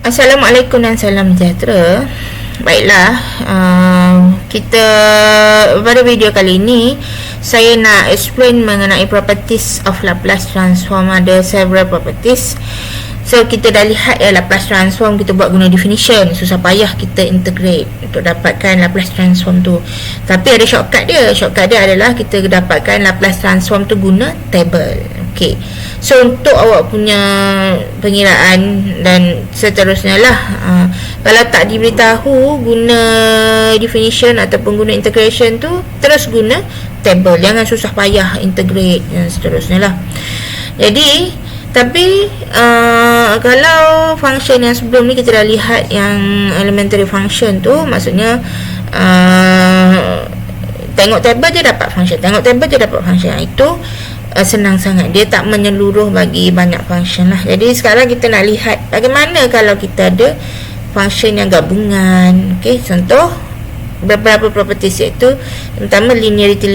Assalamualaikum dan salam sejahtera. Baiklah, kita pada video kali ini saya nak explain mengenai properties of Laplace transform. Ada several properties. So kita dah lihat Laplace transform kita buat guna definition. Susah payah kita integrate untuk dapatkan Laplace transform tu. Tapi ada shortcut dia. Shortcut dia adalah kita dapatkan Laplace transform tu guna table. Okey. So untuk awak punya pengiraan dan seterusnya lah, kalau tak diberitahu guna definition ataupun guna integration tu, terus guna table. Jangan susah payah integrate dan seterusnya lah. Jadi tapi kalau function yang sebelum ni kita dah lihat yang elementary function tu, maksudnya tengok table je dapat function, tengok table je dapat function. Itu senang sangat, dia tak menyeluruh bagi banyak function lah. Jadi sekarang kita nak lihat bagaimana kalau kita ada function yang gabungan. Okey, contoh beberapa properties iaitu pertama linearity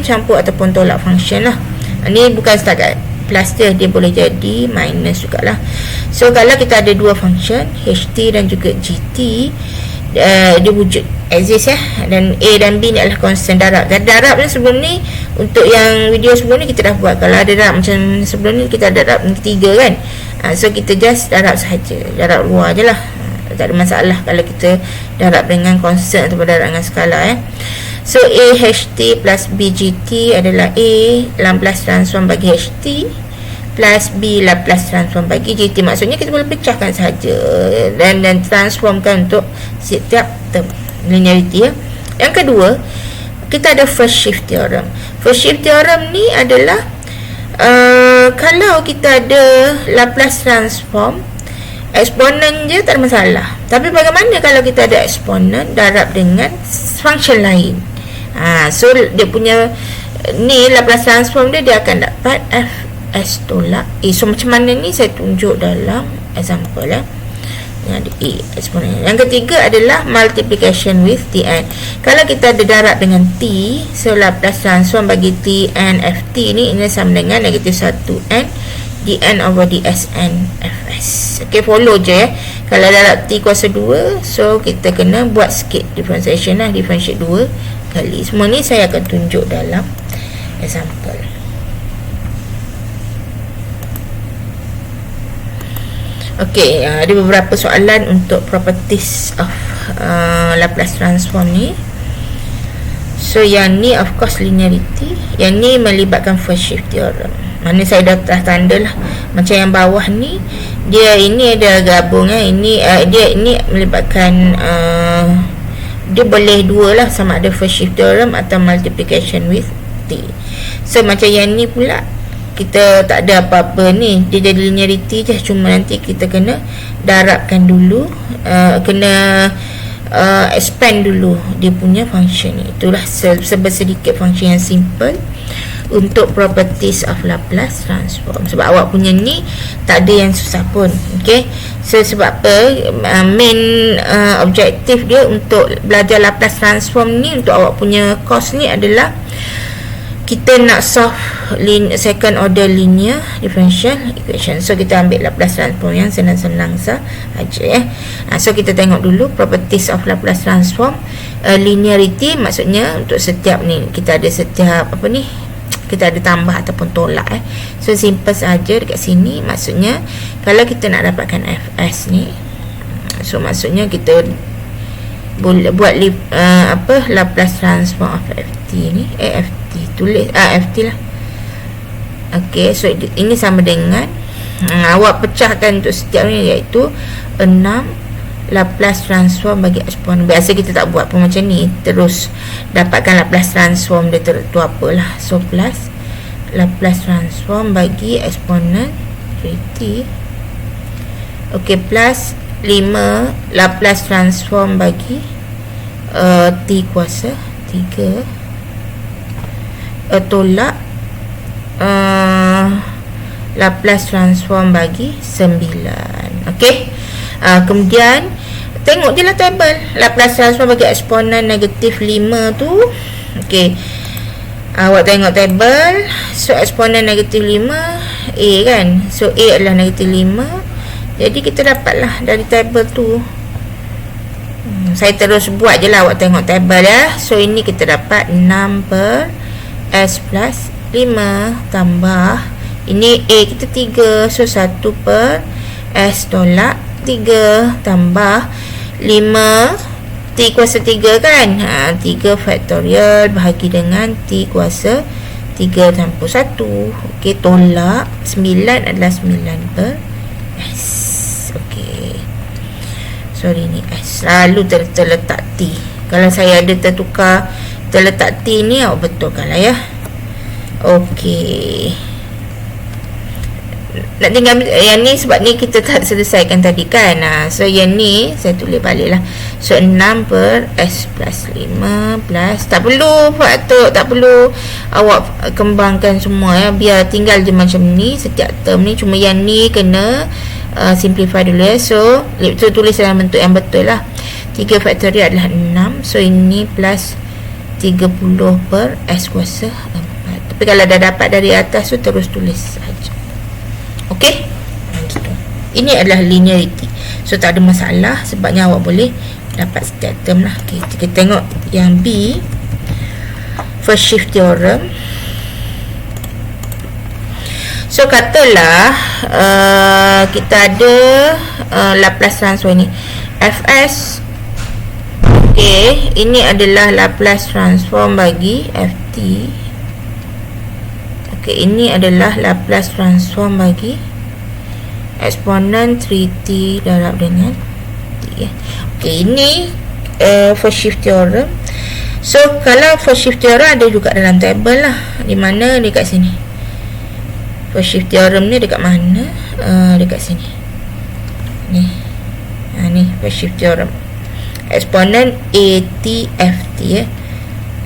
campur ataupun tolak function lah. Ini bukan setakat plus dia boleh jadi minus jugalah. So kalau kita ada dua function HT dan juga GT, dia wujud exist dan A dan B ni adalah constant darab. Dan darab ni sebelum ni, untuk yang video sebelum ni kita dah buat. Kalau ada darab macam sebelum ni, kita ada darab ketiga kan. So kita just darab sahaja, darab luar je lah. Tak ada masalah kalau kita darab dengan constant ataupun darab dengan skala So A HT plus B GT adalah A Laplace transform bagi HT plus B Laplace transform bagi GT. Maksudnya kita boleh pecahkan sahaja dan transformkan untuk setiap term linearity Yang kedua, kita ada first shift theorem. First shift theorem ni adalah kalau kita ada Laplace transform, eksponen je tak ada masalah. Tapi bagaimana kalau kita ada eksponen darab dengan function lain? So dia punya ni Laplace transform dia akan dapat Fs tolak A. So macam mana ni saya tunjuk dalam example yang ada A eksponen. Yang ketiga adalah multiplication with Tn. Kalau kita ada darab dengan T, so Laplace transform bagi Tn Ft ni sama dengan negatif 1n dn over dsn fs. Okay, follow je Kalau darab T kuasa 2, so kita kena buat sikit differentiation lah, differentiate 2 kali. Semua ni saya akan tunjuk dalam example. Okey, ada beberapa soalan untuk properties of Laplace transform ni. So yang ni of course linearity, yang ni melibatkan first shift theorem. Mana saya dah tanda lah. Macam yang bawah ni, dia ini ada gabung ini dia ini melibatkan dia boleh dua lah, sama ada first shift theorem atau multiplication with T. So macam yang ni pula, kita tak ada apa-apa ni, dia jadi linearity je, cuma nanti kita kena darabkan dulu, kena expand dulu dia punya function ni. Itulah sedikit function yang simple untuk properties of Laplace transform. Sebab awak punya ni tak ada yang susah pun. Okay, so sebab apa, main objektif dia untuk belajar Laplace transform ni, untuk awak punya course ni adalah kita nak solve second order linear differential equation. So kita ambil Laplace transform yang senang-senang sahaja So kita tengok dulu properties of Laplace transform. Linearity maksudnya untuk setiap ni kita ada setiap apa ni, kita ada tambah ataupun tolak So simple saja dekat sini. Maksudnya kalau kita nak dapatkan fs ni, so maksudnya kita boleh buat Laplace transform of ft ni, ft tulis ft lah. Okey, so ini sama dengan awak pecahkan untuk setiap ni, iaitu 6 Laplace transform bagi eksponen. Biasa kita tak buat pun macam ni, terus dapatkan Laplace transform dia tu apalah. So plus Laplace transform bagi eksponen T. Okey, plus 5 Laplace transform bagi T kuasa 3 tolak Laplace transform bagi 9. Okey, kemudian tengok je lah table Laplace transform bagi eksponen negatif 5 tu. Okey, awak tengok table. So eksponen negatif 5 A kan, so A adalah negatif 5, Jadi kita dapatlah dari tabel tu. Saya terus buat je lah, awak tengok tabel ya. So ini kita dapat 6 per S plus 5 tambah, ini A kita 3, so 1 per S tolak 3 tambah 5 T kuasa 3 kan, 3 faktorial bahagi dengan T kuasa 3 tanpa 1. Okey, tolak 9 adalah 9 per S. Okey, sorry ni S selalu terletak T. Kalau saya ada tertukar terletak T ni, awak betulkan lah ya. Okey, nak tinggal yang ni sebab ni kita tak selesaikan tadi kan. So yang ni saya tulis balik lah. So 6 per S plus 5 plus, tak perlu faktor, tak perlu awak kembangkan semua ya, biar tinggal je macam ni setiap term ni. Cuma yang ni kena simplify dulu ya. So tulis dalam bentuk yang betul lah. 3 faktorial adalah 6, so ini plus 30 per S kuasa 4. Tapi kalau dah dapat dari atas tu terus tulis saja. Okey, gitu. Ini adalah linearity. So tak ada masalah, sebabnya awak boleh dapat setiap term lah. Okay, kita tengok yang B, first shift theorem. So katalah kita ada Laplace transform ni Fs. Okey, ini adalah Laplace transform bagi Ft. Okey, ini adalah Laplace transform bagi eksponen 3t darab dengan t. Okey, ini first shift theorem. So kalau first shift theorem ada juga dalam tabel lah. Di mana? Dekat sini. First shift theorem ni dekat mana? Dekat sini. Ni. Ni first shift theorem. Eksponen ATFT ya.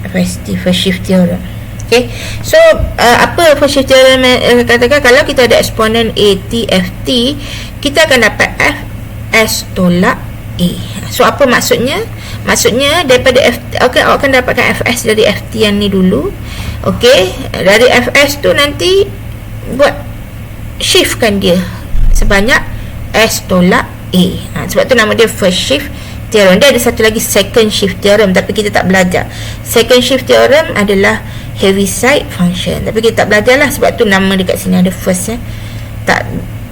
FST, first shift theorem. Okay, so apa first shift theorem katakan? Kalau kita ada eksponen ATFT, kita akan dapat Fs tolak A. So apa maksudnya? Maksudnya daripada okay, awak akan dapatkan Fs dari Ft yang ni dulu. Okay, dari Fs tu nanti buat shiftkan dia sebanyak S tolak A. Sebab tu nama dia first shift theorem. Dia ada satu lagi second shift theorem, tapi kita tak belajar. Second shift theorem adalah Heaviside function, tapi kita tak belajar lah. Sebab tu nama dekat sini ada first ya. Tak,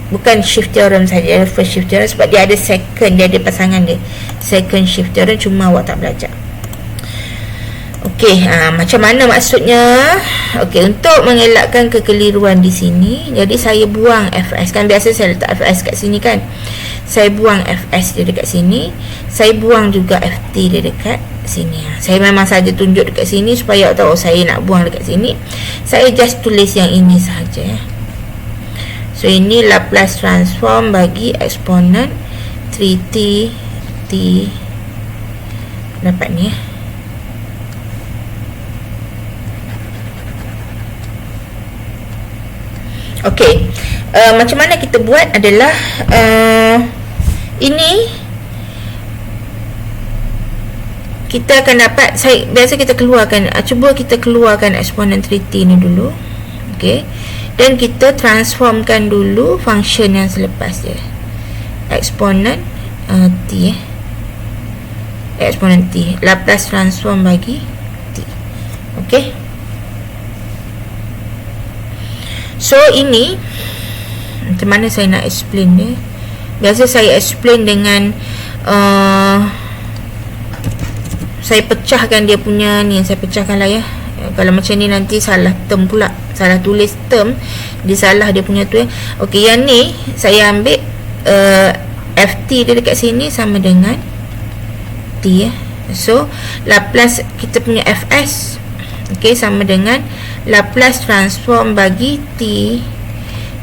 bukan shift theorem saja, ada first shift theorem sebab dia ada second, dia ada pasangan dia. Second shift theorem, cuma awak tak belajar. Okey, macam mana maksudnya? Okey, untuk mengelakkan kekeliruan di sini, jadi saya buang Fs. Kan biasa saya letak Fs kat sini kan. Saya buang Fs dia dekat sini. Saya buang juga Ft dia dekat sini. Saya memang saja tunjuk dekat sini supaya awak tahu saya nak buang dekat sini. Saya just tulis yang ini saja ya. So ini Laplace transform bagi eksponen 3t t dapat ni ya. Okey, macam mana kita buat adalah ini kita akan dapat, biasa kita keluarkan, cuba kita keluarkan eksponen 3t ni dulu. Okey, dan kita transformkan dulu function yang selepas dia, eksponen t eksponen t, Laplace transform bagi t. Okey, so ini macam mana saya nak explain dia. Biasa saya explain dengan saya pecahkan dia punya ni, saya pecahkan lah ya. Kalau macam ni nanti salah term pula, salah tulis term, dia salah dia punya tu ya. Okey, yang ni saya ambil Ft dia dekat sini sama dengan t ya. So Laplace kita punya Fs, okey, sama dengan Laplace transform bagi t,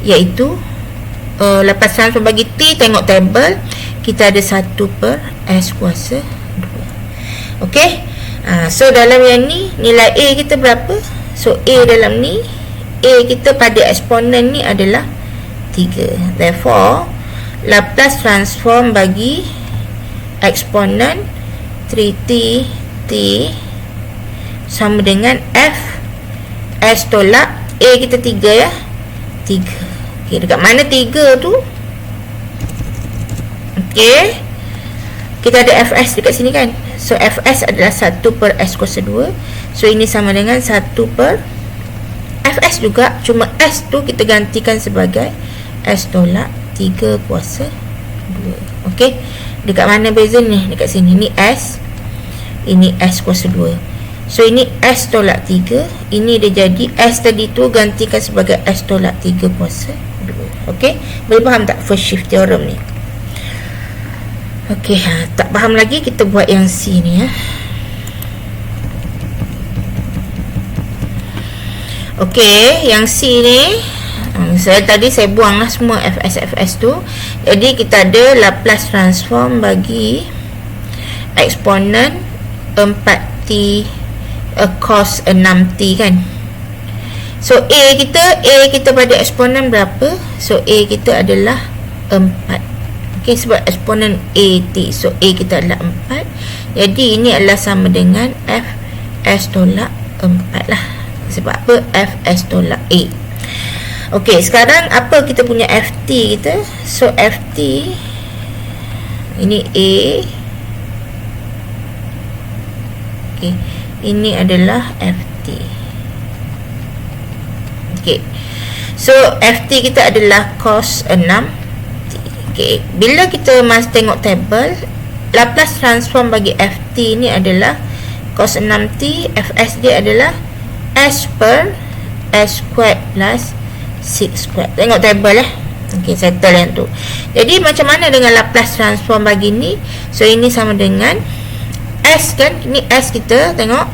iaitu Laplace transform bagi t, tengok tabel kita ada 1 per S kuasa 2. Okey, so dalam yang ni nilai A kita berapa? So A dalam ni, A kita pada eksponen ni adalah 3. Therefore Laplace transform bagi eksponen 3t t sama dengan F S tolak A kita 3 ya. 3. Okey, dekat mana 3 tu? Okey, kita ada Fs dekat sini kan. So Fs adalah 1 per S kuasa 2. So ini sama dengan 1 per Fs juga, cuma S tu kita gantikan sebagai S tolak 3 kuasa 2. Okey, dekat mana beza ni? Dekat sini, ni S, ini S kuasa 2. So ini S tolak 3, ini dia jadi S tadi tu gantikan sebagai S tolak 3 kuasa 2. Okey, boleh faham tak first shift theorem ni? Okey, tak faham lagi, kita buat yang C ni ya. Okey, yang C ni saya buanglah semua Fs tu. Jadi kita ada Laplace transform bagi eksponen 4t cos 6t kan. So A kita pada eksponen berapa? So A kita adalah 4. Okay, sebab eksponen AT, so A kita adalah 4. Jadi ini adalah sama dengan Fs tolak 4 lah. Sebab apa? Fs tolak A. Okey, sekarang apa kita punya Ft kita? So Ft ini A. Okey, ini adalah Ft. Okey, so Ft kita adalah cos 6. Okay. Bila kita masih tengok table, Laplace transform bagi Ft ni adalah cos 6t, Fs dia adalah S per S squared plus 6 squared. Tengok table ok, settle yang tu. Jadi macam mana dengan Laplace transform bagi ni? So ini sama dengan S kan, ni S kita, tengok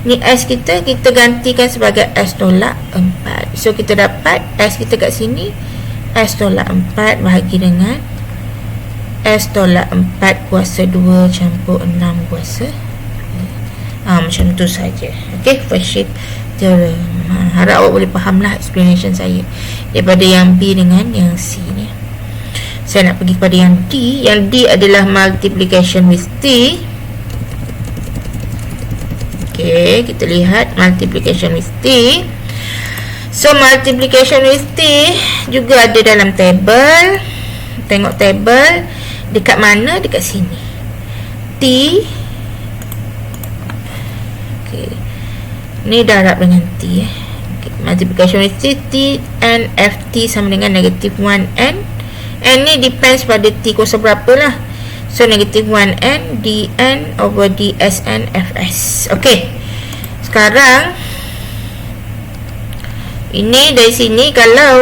ni S kita gantikan sebagai S tolak 4. So kita dapat S kita kat sini S tolak 4 bahagi dengan S tolak 4 kuasa 2 campur 6 kuasa 2. Macam tu saja. Okey, first shift theorem. Harap awak boleh faham lah explanation saya daripada yang B dengan yang C ni. Saya nak pergi kepada yang D. Yang D adalah multiplication with T. Okey, kita lihat multiplication with T. So multiplication with T juga ada dalam table. Tengok table dekat mana? Dekat sini. T. Okey. Ni darab dengan T okay. Multiplication with T and Ft sama dengan negative 1n. N ni depends pada T kuasa berapa lah. So negative 1n dn over dsn Fs. Okey, sekarang ini dari sini kalau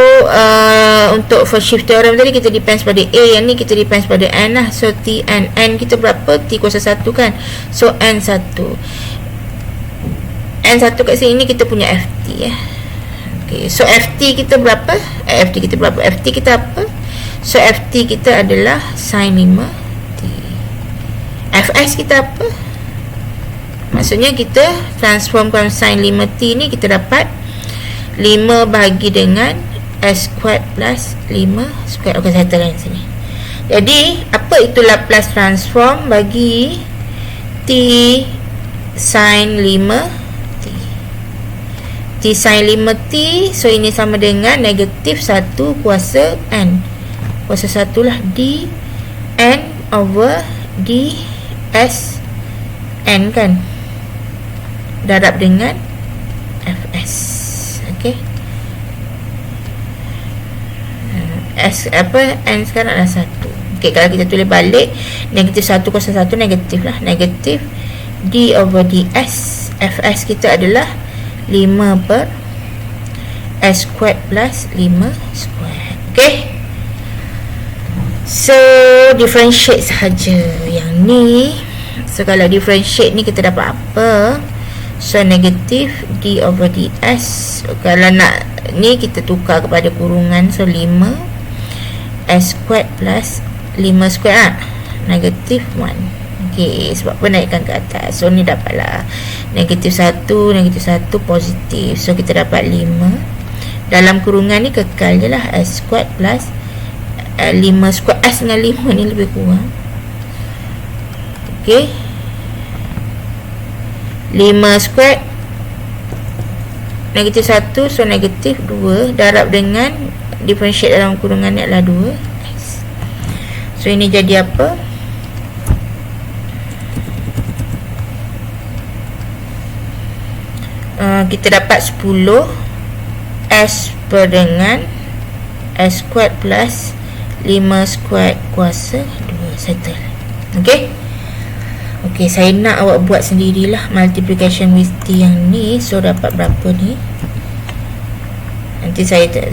untuk first shift theorem tadi kita depends pada A, yang ni kita depends pada N lah. So T and N kita berapa? T kuasa 1 kan. So N1 kat sini kita punya Ft okay. So Ft kita berapa? Ft kita apa? So Ft kita adalah sin 5T. Fs kita apa? Maksudnya kita transformkan sin 5T ni, kita dapat 5 bahagi dengan S squared plus 5 squared. Ok, saya terang sini. Jadi apa itu Laplace transform bagi T sin 5T? T sin 5T, so ini sama dengan negatif 1 kuasa N. Kuasa 1 lah D N over D S N kan, darab dengan Fs. Okay. S apa? N sekarang adalah 1. Okay, kalau kita tulis balik, negatif 1 kuasa 1 negatif lah. Negatif D over ds. Fs kita adalah 5 per S squared plus 5 squared. Okay. So differentiate sahaja yang ni. So kalau differentiate ni kita dapat apa? So negatif D over ds. Kalau nak ni kita tukar kepada kurungan. So 5 S squared plus 5 squared lah. Negatif 1. Ok, sebab apa naikkan ke atas. So ni dapatlah negatif 1 positif. So kita dapat 5. Dalam kurungan ni kekal je lah S squared plus 5 squared. S dengan 5 ni lebih kurang. Ok, 5 squared negatif 1, so negatif 2 darab dengan differentiate dalam kurungan ni adalah 2. So ini jadi apa? Kita dapat 10 S per dengan S squared plus 5 squared kuasa 2. Settle. Okey. Okey, saya nak awak buat sendirilah multiplication with T yang ni. So dapat berapa ni? Nanti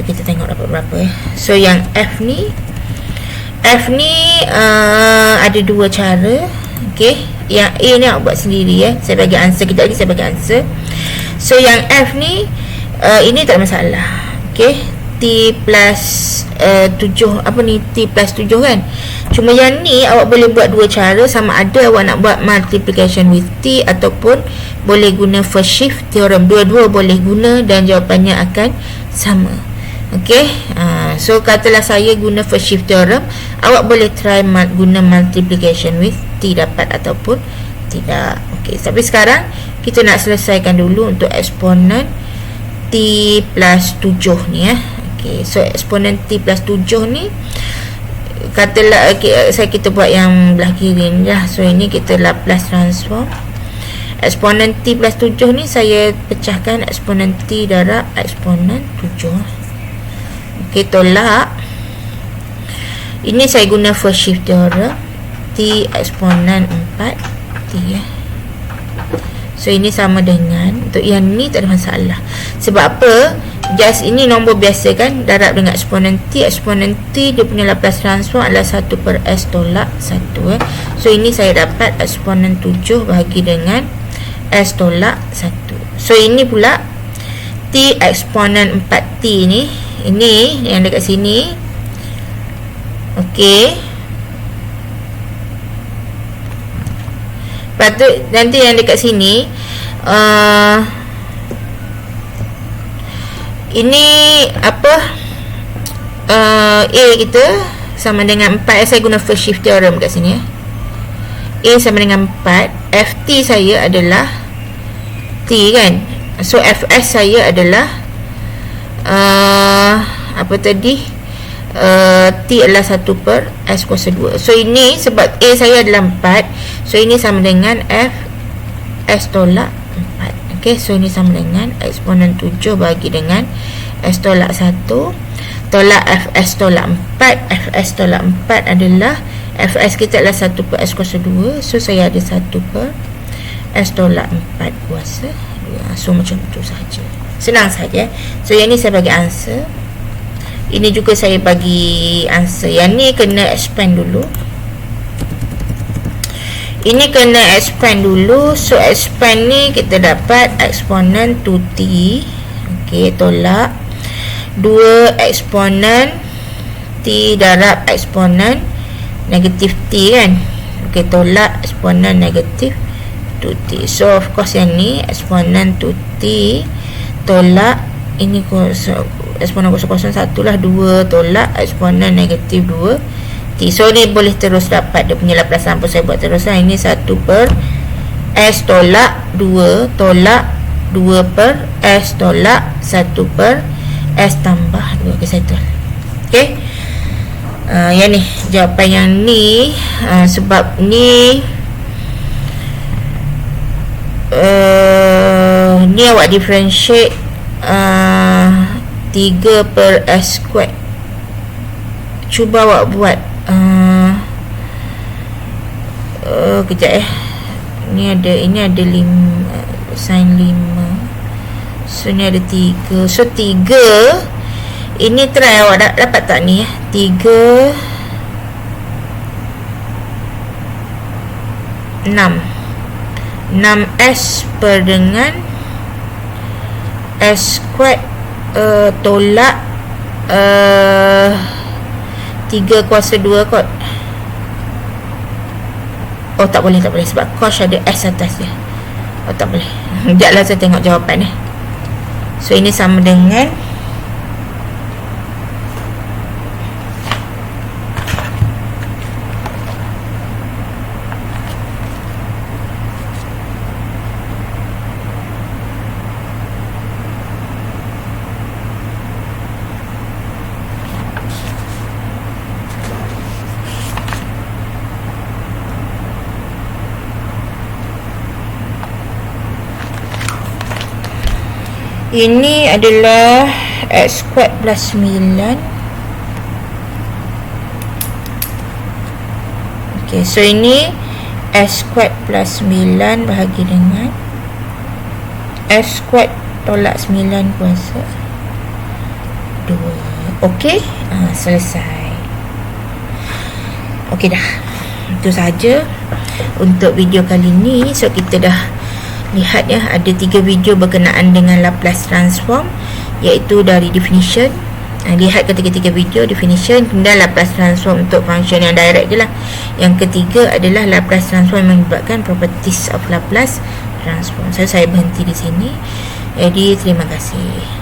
kita tengok dapat berapa ya. So yang F ni ada dua cara. Okey, yang A ni awak buat sendiri ya. Saya bagi answer, kejap lagi saya bagi answer. So yang F ni ini tak ada masalah. Okey, T plus 7, apa ni, T plus 7 kan. Cuma yang ni awak boleh buat dua cara, sama ada awak nak buat multiplication with T ataupun boleh guna first shift theorem. Dua-dua boleh guna dan jawapannya akan sama. Okey, so katalah saya guna first shift theorem, awak boleh try guna multiplication with T, dapat ataupun tidak. Okey, tapi sekarang kita nak selesaikan dulu untuk eksponen T plus 7 ni ya. Okey, so eksponen T plus 7 ni katalah kita buat yang belah kiri ni lah. So ini kita Laplace transform eksponen T plus 7 ni, saya pecahkan eksponen T darab eksponen 7. Okey, tolak. Ini saya guna first shift theorem, T eksponen 4 T ya. So ini sama dengan, untuk yang ni tak ada masalah. Sebab apa? Just ini nombor biasa kan, darab dengan eksponen T. Eksponen T dia punya Laplace transform adalah 1 per S tolak 1 So ini saya dapat eksponen 7 bahagi dengan S tolak 1. So ini pula T eksponen 4T ni, ini yang dekat sini. Okey, patut nanti yang dekat sini ini apa, A kita sama dengan 4. Saya guna first shift theorem kat sini ya. A sama dengan 4, FT saya adalah T kan. So Fs saya adalah apa tadi, T adalah 1 per S kuasa 2. So ini sebab A saya adalah 4, so ini sama dengan F S tolak 4. Okey, so ini sama dengan eksponen 7 bagi dengan S tolak 1 tolak Fs tolak 4. Fs tolak 4 adalah, Fs kita adalah 1 per S kuasa 2. So saya ada 1 per S tolak 4 kuasa 2. So macam tu saja, senang saja. So yang ni saya bagi answer, ini juga saya bagi answer. Yang ni kena expand dulu, ini kena expand dulu. So expand ni kita dapat eksponen 2T. Okey, tolak 2 eksponen T darab eksponen negatif T kan. Okey, tolak eksponen negatif 2T. So of course yang ni eksponen 2T tolak ini eksponen 0,1 lah, 2 tolak eksponen negatif 2 T. So ni boleh terus dapat dia punya Laplace transform. Saya buat terus lah. Ini 1 per S tolak 2 tolak 2 per S tolak 1 per S tambah 2. Okay, settle. Okay, yang ni jawapan yang ni. Sebab ni ni awak differentiate 3 per S squared. Cuba awak buat kejap ini ada 5 sin 5. So ni ada 3. So 3 ini try awak dapat tak ni 3 6S per dengan S squared tolak 3 kuasa 2 kot. Oh tak boleh sebab cos ada S atas dia. Oh tak boleh. Sekejaplah saya tengok jawapan ni. So ini sama dengan Ini adalah x squared plus 9. Okey, so ini x squared plus 9 bahagi dengan x squared tolak 9 kuasa 2. Okey, selesai. Okey dah. Itu saja untuk video kali ni. So kita dah lihat ya, ada 3 video berkenaan dengan Laplace transform, iaitu dari definition. Lihat ketiga-tiga video definition, kemudian Laplace transform untuk function yang direct je lah. Yang ketiga adalah Laplace transform yang menyebabkan properties of Laplace transform. Saya berhenti di sini. Jadi terima kasih.